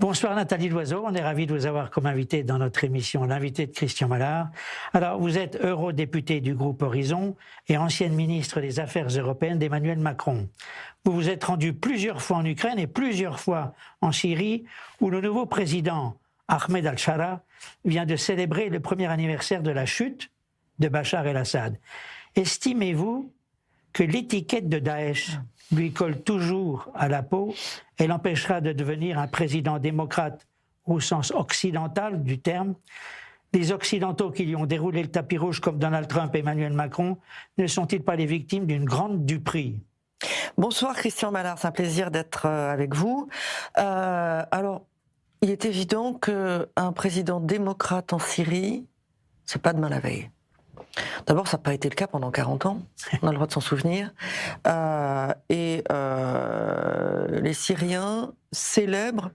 Bonsoir Nathalie Loiseau, on est ravi de vous avoir comme invité dans notre émission, l'invité de Christian Mallard. Alors, vous êtes eurodéputé du groupe Horizon et ancienne ministre des Affaires européennes d'Emmanuel Macron. Vous vous êtes rendu plusieurs fois en Ukraine et plusieurs fois en Syrie, où le nouveau président, Ahmed al-Shara, vient de célébrer le premier anniversaire de la chute de Bachar el-Assad. Estimez-vous que l'étiquette de Daesh lui colle toujours à la peau et l'empêchera de devenir un président démocrate au sens occidental du terme? Les Occidentaux qui lui ont déroulé le tapis rouge comme Donald Trump et Emmanuel Macron ne sont-ils pas les victimes d'une grande duperie? Bonsoir Christian Mallard, c'est un plaisir d'être avec vous. Alors, il est évident qu'un président démocrate en Syrie, c'est pas demain la veille. D'abord, ça n'a pas été le cas pendant 40 ans, on a le droit de s'en souvenir. Les Syriens célèbrent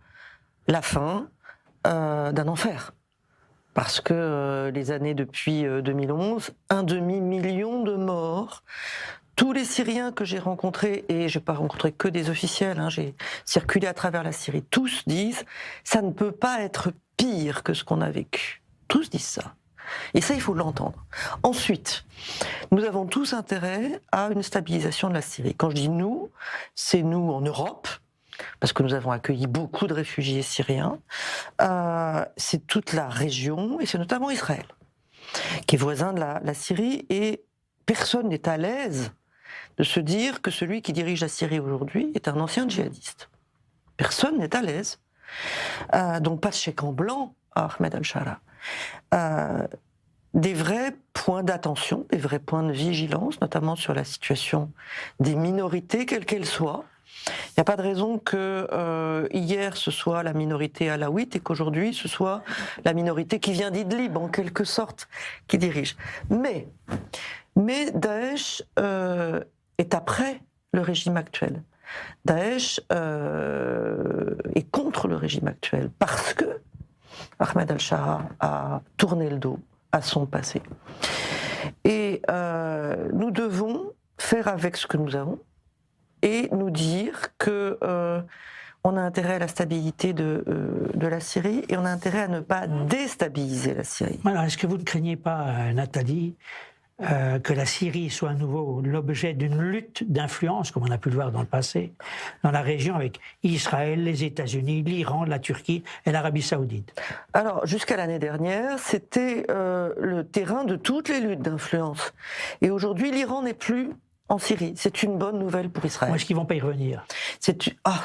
la fin d'un enfer. Parce que les années depuis 2011, 1,5 million de morts. Tous les Syriens que j'ai rencontrés, et je n'ai pas rencontré que des officiels, j'ai circulé à travers la Syrie, tous disent « ça ne peut pas être pire que ce qu'on a vécu ». Tous disent ça. Et ça, il faut l'entendre. Ensuite, nous avons tous intérêt à une stabilisation de la Syrie. Quand je dis nous, c'est nous en Europe, parce que nous avons accueilli beaucoup de réfugiés syriens. C'est toute la région, et c'est notamment Israël, qui est voisin de la Syrie, et personne n'est à l'aise de se dire que celui qui dirige la Syrie aujourd'hui est un ancien djihadiste. Personne n'est à l'aise. Donc pas de chèque en blanc à Ahmed al-Shara. Des vrais points d'attention, des vrais points de vigilance, notamment sur la situation des minorités, quelles qu'elles soient. Il n'y a pas de raison que hier ce soit la minorité alaouite et qu'aujourd'hui ce soit la minorité qui vient d'Idlib, en quelque sorte, qui dirige. Mais Daesh est après le régime actuel. Daesh est contre le régime actuel parce que Ahmed al-Shara a tourné le dos à son passé. Et nous devons faire avec ce que nous avons et nous dire que on a intérêt à la stabilité de la Syrie et on a intérêt à ne pas déstabiliser la Syrie. Alors, est-ce que vous ne craignez pas, Nathalie, que la Syrie soit à nouveau l'objet d'une lutte d'influence, comme on a pu le voir dans le passé, dans la région avec Israël, les États-Unis, l'Iran, la Turquie et l'Arabie Saoudite? Alors, jusqu'à l'année dernière, c'était le terrain de toutes les luttes d'influence. Et aujourd'hui, l'Iran n'est plus en Syrie. C'est une bonne nouvelle pour Israël. Est-ce qu'ils vont pas y revenir?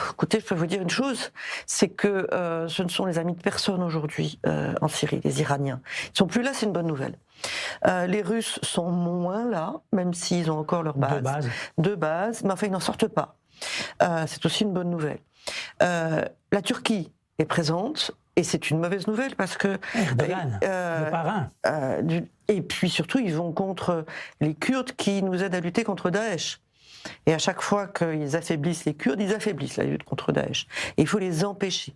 Écoutez, je peux vous dire une chose, c'est que ce ne sont les amis de personne aujourd'hui en Syrie, les Iraniens. Ils ne sont plus là, c'est une bonne nouvelle. Les Russes sont moins là, même s'ils ont encore leur base. De base, mais enfin ils n'en sortent pas. C'est aussi une bonne nouvelle. La Turquie est présente, et c'est une mauvaise nouvelle parce que... Erdogan, le parrain. Et puis surtout, ils vont contre les Kurdes qui nous aident à lutter contre Daesh. Et à chaque fois qu'ils affaiblissent les Kurdes, ils affaiblissent la lutte contre Daesh. Et il faut les empêcher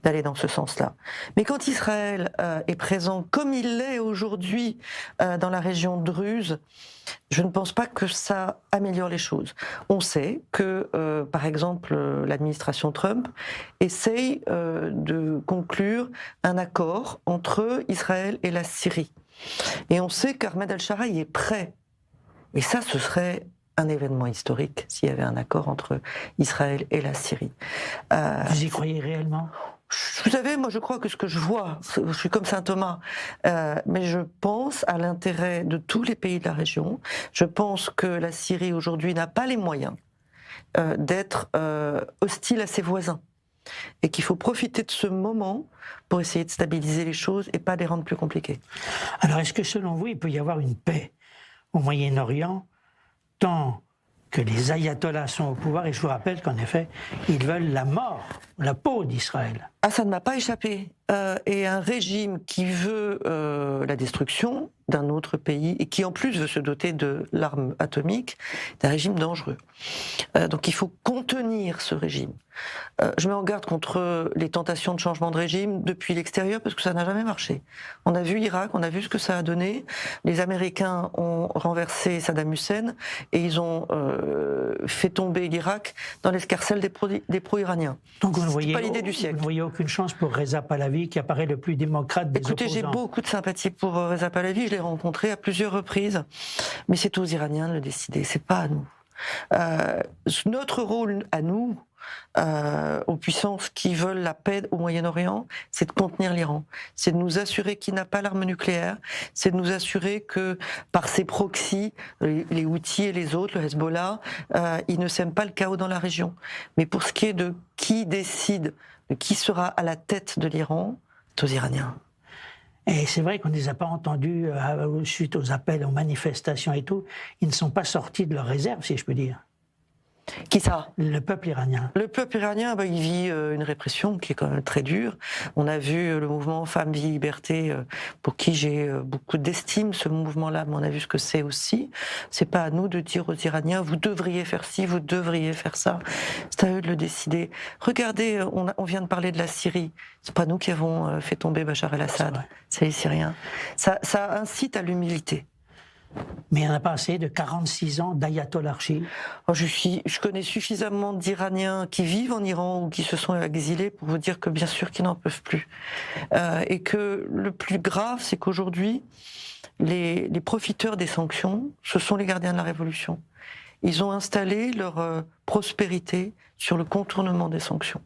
d'aller dans ce sens-là. Mais quand Israël est présent, comme il l'est aujourd'hui dans la région druze, je ne pense pas que ça améliore les choses. On sait que, par exemple, l'administration Trump essaye de conclure un accord entre Israël et la Syrie. Et on sait qu'Ahmed al-Shara y est prêt. Et ça, ce serait un événement historique s'il y avait un accord entre Israël et la Syrie. Vous y croyez réellement? Vous savez, moi je crois que ce que je vois, je suis comme saint Thomas, mais je pense à l'intérêt de tous les pays de la région. Je pense que la Syrie aujourd'hui n'a pas les moyens d'être hostile à ses voisins. Et qu'il faut profiter de ce moment pour essayer de stabiliser les choses et pas les rendre plus compliquées. Alors est-ce que selon vous, il peut y avoir une paix au Moyen-Orient, tant que les ayatollahs sont au pouvoir, et je vous rappelle qu'en effet, ils veulent la mort, la peau d'Israël? Ça ne m'a pas échappé. et un régime qui veut la destruction d'un autre pays et qui en plus veut se doter de l'arme atomique, d'un régime dangereux. Donc il faut contenir ce régime. Je mets en garde contre les tentations de changement de régime depuis l'extérieur parce que ça n'a jamais marché. On a vu l'Irak, on a vu ce que ça a donné. Les Américains ont renversé Saddam Hussein et ils ont fait tomber l'Irak dans l'escarcelle des pro-iraniens. Donc vous ne voyez, pas l'idée du siècle. Vous ne voyez aucune chance pour Reza Pahlavi qui apparaît le plus démocrate des Écoutez, opposants. j'ai beaucoup de sympathie pour Reza Pahlavi, je l'ai rencontré à plusieurs reprises, mais c'est aux Iraniens de le décider, c'est pas à nous. Notre rôle à nous, aux puissances qui veulent la paix au Moyen-Orient, c'est de contenir l'Iran, c'est de nous assurer qu'il n'a pas l'arme nucléaire, c'est de nous assurer que par ses proxys, les Houthis et les autres, le Hezbollah, ils ne sèment pas le chaos dans la région. Mais pour ce qui est de qui décide, de qui sera à la tête de l'Iran, c'est aux Iraniens. Et c'est vrai qu'on ne les a pas entendus suite aux appels, aux manifestations et tout. Ils ne sont pas sortis de leur réserve, si je peux dire. Qui ça? Le peuple iranien. Le peuple iranien, il vit une répression qui est quand même très dure. On a vu le mouvement Femmes, Vie, Liberté, pour qui j'ai beaucoup d'estime, ce mouvement-là, mais on a vu ce que c'est aussi. C'est pas à nous de dire aux Iraniens, vous devriez faire ci, vous devriez faire ça. C'est à eux de le décider. Regardez, on vient de parler de la Syrie. C'est pas nous qui avons fait tomber Bachar el-Assad. C'est les Syriens. Ça incite à l'humilité. Mais il n'y en a pas assez de 46 ans d'ayatollarchie. Je connais suffisamment d'Iraniens qui vivent en Iran ou qui se sont exilés pour vous dire que bien sûr qu'ils n'en peuvent plus. Et que le plus grave, c'est qu'aujourd'hui, les profiteurs des sanctions, ce sont les gardiens de la révolution. Ils ont installé leur prospérité sur le contournement des sanctions.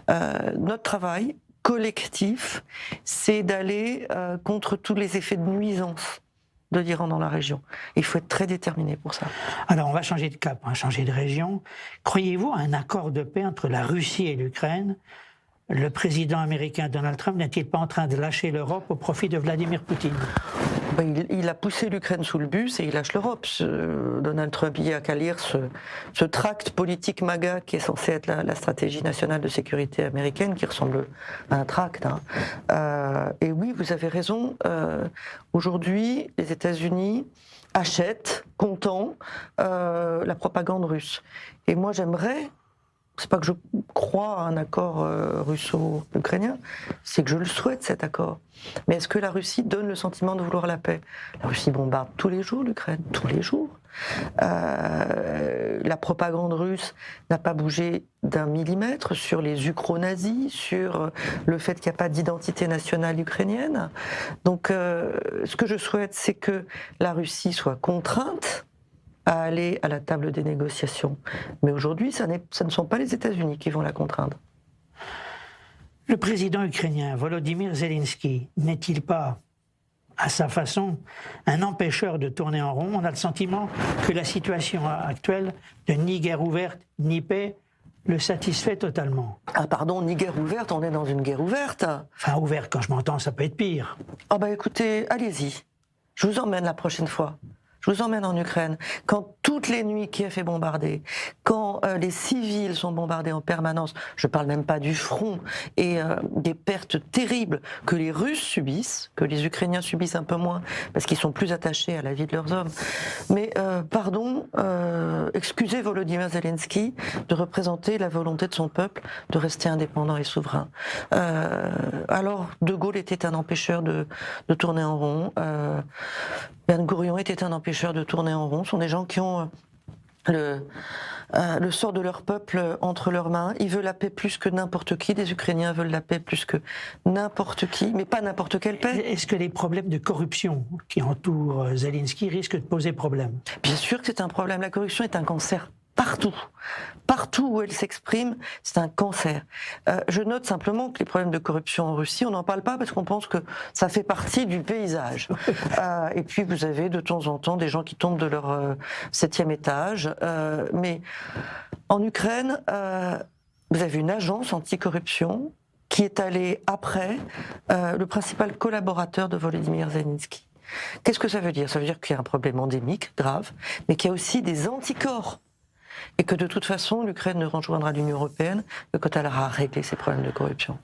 Notre travail collectif, c'est d'aller contre tous les effets de nuisance de l'Iran dans la région. Il faut être très déterminé pour ça. Alors, on va changer de cap, on va changer de région. Croyez-vous à un accord de paix entre la Russie et l'Ukraine? Le président américain Donald Trump n'est-il pas en train de lâcher l'Europe au profit de Vladimir Poutine? Il a poussé l'Ukraine sous le bus et il lâche l'Europe. Donald Trump, il n'y a qu'à lire ce tract politique MAGA qui est censé être la stratégie nationale de sécurité américaine, qui ressemble à un tract. Et oui, vous avez raison. Aujourd'hui, les États-Unis achètent, contents, la propagande russe. Et moi, j'aimerais... C'est pas que je crois à un accord russo-ukrainien, c'est que je le souhaite, cet accord. Mais est-ce que la Russie donne le sentiment de vouloir la paix? La Russie bombarde tous les jours l'Ukraine, tous les jours. La propagande russe n'a pas bougé d'un millimètre sur les ukro-nazis, sur le fait qu'il n'y a pas d'identité nationale ukrainienne. Donc ce que je souhaite, c'est que la Russie soit contrainte à aller à la table des négociations. Mais aujourd'hui, ça ne sont pas les États-Unis qui vont la contraindre. Le président ukrainien Volodymyr Zelensky n'est-il pas, à sa façon, un empêcheur de tourner en rond? On a le sentiment que la situation actuelle de ni guerre ouverte, ni paix, le satisfait totalement. Ah pardon, ni guerre ouverte, on est dans une guerre ouverte. Enfin, ouverte, quand je m'entends, ça peut être pire. Ah écoutez, allez-y. Je vous emmène la prochaine fois. Je vous emmène en Ukraine. Quand toutes les nuits Kiev est bombardé, quand les civils sont bombardés en permanence, je parle même pas du front, et des pertes terribles que les Russes subissent, que les Ukrainiens subissent un peu moins, parce qu'ils sont plus attachés à la vie de leurs hommes. Mais excusez Volodymyr Zelensky de représenter la volonté de son peuple de rester indépendant et souverain. Alors, De Gaulle était un empêcheur de tourner en rond. Ben Gourion était un empêcheur de tourner en rond. Ce sont des gens qui ont le sort de leur peuple entre leurs mains. Ils veulent la paix plus que n'importe qui. Les Ukrainiens veulent la paix plus que n'importe qui, mais pas n'importe quelle paix. Est-ce que les problèmes de corruption qui entourent Zelensky risquent de poser problème? Bien sûr que c'est un problème. La corruption est un cancer. Partout. Partout où elle s'exprime, c'est un cancer. Je note simplement que les problèmes de corruption en Russie, on n'en parle pas parce qu'on pense que ça fait partie du paysage. Et puis vous avez de temps en temps des gens qui tombent de leur 7e étage. Mais en Ukraine, vous avez une agence anticorruption qui est allée après le principal collaborateur de Volodymyr Zelensky. Qu'est-ce que ça veut dire? Ça veut dire qu'il y a un problème endémique, grave, mais qu'il y a aussi des anticorps. Et que de toute façon, l'Ukraine ne rejoindra l'Union européenne que quand elle aura réglé ses problèmes de corruption.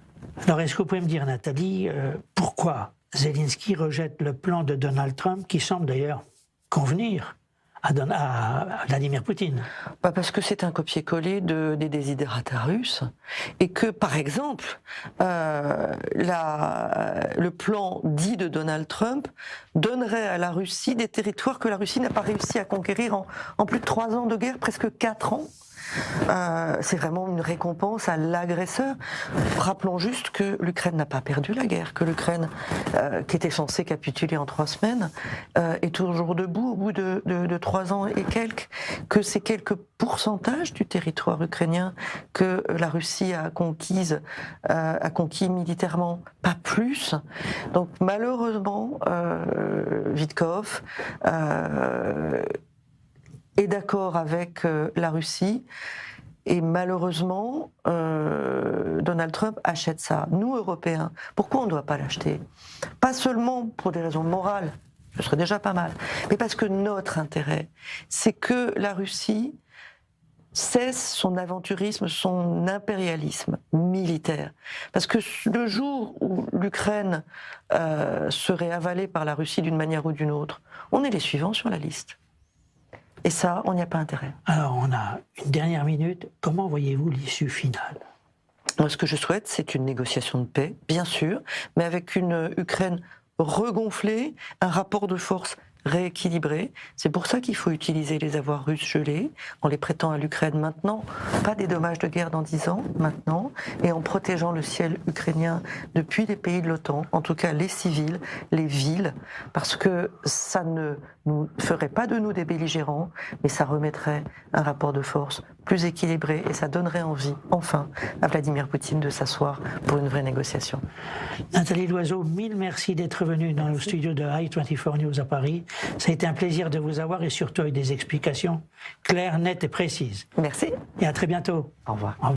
Alors, est-ce que vous pouvez me dire, Nathalie, pourquoi Zelensky rejette le plan de Donald Trump, qui semble d'ailleurs convenir à Vladimir Poutine? Parce que c'est un copier-coller des desiderata russes, et que, par exemple, le plan dit de Donald Trump donnerait à la Russie des territoires que la Russie n'a pas réussi à conquérir en plus de 3 ans de guerre, presque 4 ans. C'est vraiment une récompense à l'agresseur. Rappelons juste que l'Ukraine n'a pas perdu la guerre, que l'Ukraine, qui était censée capituler en 3 semaines, est toujours debout au bout de 3 ans et quelques, que c'est quelques pourcentages du territoire ukrainien que la Russie a conquis militairement, pas plus. Donc malheureusement, Witkoff est d'accord avec la Russie, et malheureusement, Donald Trump achète ça. Nous, Européens, pourquoi on ne doit pas l'acheter? Pas seulement pour des raisons morales, ce serait déjà pas mal, mais parce que notre intérêt, c'est que la Russie cesse son aventurisme, son impérialisme militaire. Parce que le jour où l'Ukraine serait avalée par la Russie d'une manière ou d'une autre, on est les suivants sur la liste. Et ça, on n'y a pas intérêt. Alors, on a une dernière minute. Comment voyez-vous l'issue finale? Moi, ce que je souhaite, c'est une négociation de paix, bien sûr, mais avec une Ukraine regonflée, un rapport de force rééquilibré. C'est pour ça qu'il faut utiliser les avoirs russes gelés, en les prêtant à l'Ukraine maintenant, pas des dommages de guerre dans 10 ans, maintenant, et en protégeant le ciel ukrainien depuis les pays de l'OTAN, en tout cas les civils, les villes, parce que ça ne nous ferait pas de nous des belligérants, mais ça remettrait un rapport de force plus équilibré, et ça donnerait envie, enfin, à Vladimir Poutine de s'asseoir pour une vraie négociation. Nathalie Loiseau, mille merci d'être venue dans le studio de i24 News à Paris. Ça a été un plaisir de vous avoir, et surtout avec des explications claires, nettes et précises. Merci. Et à très bientôt. Au revoir.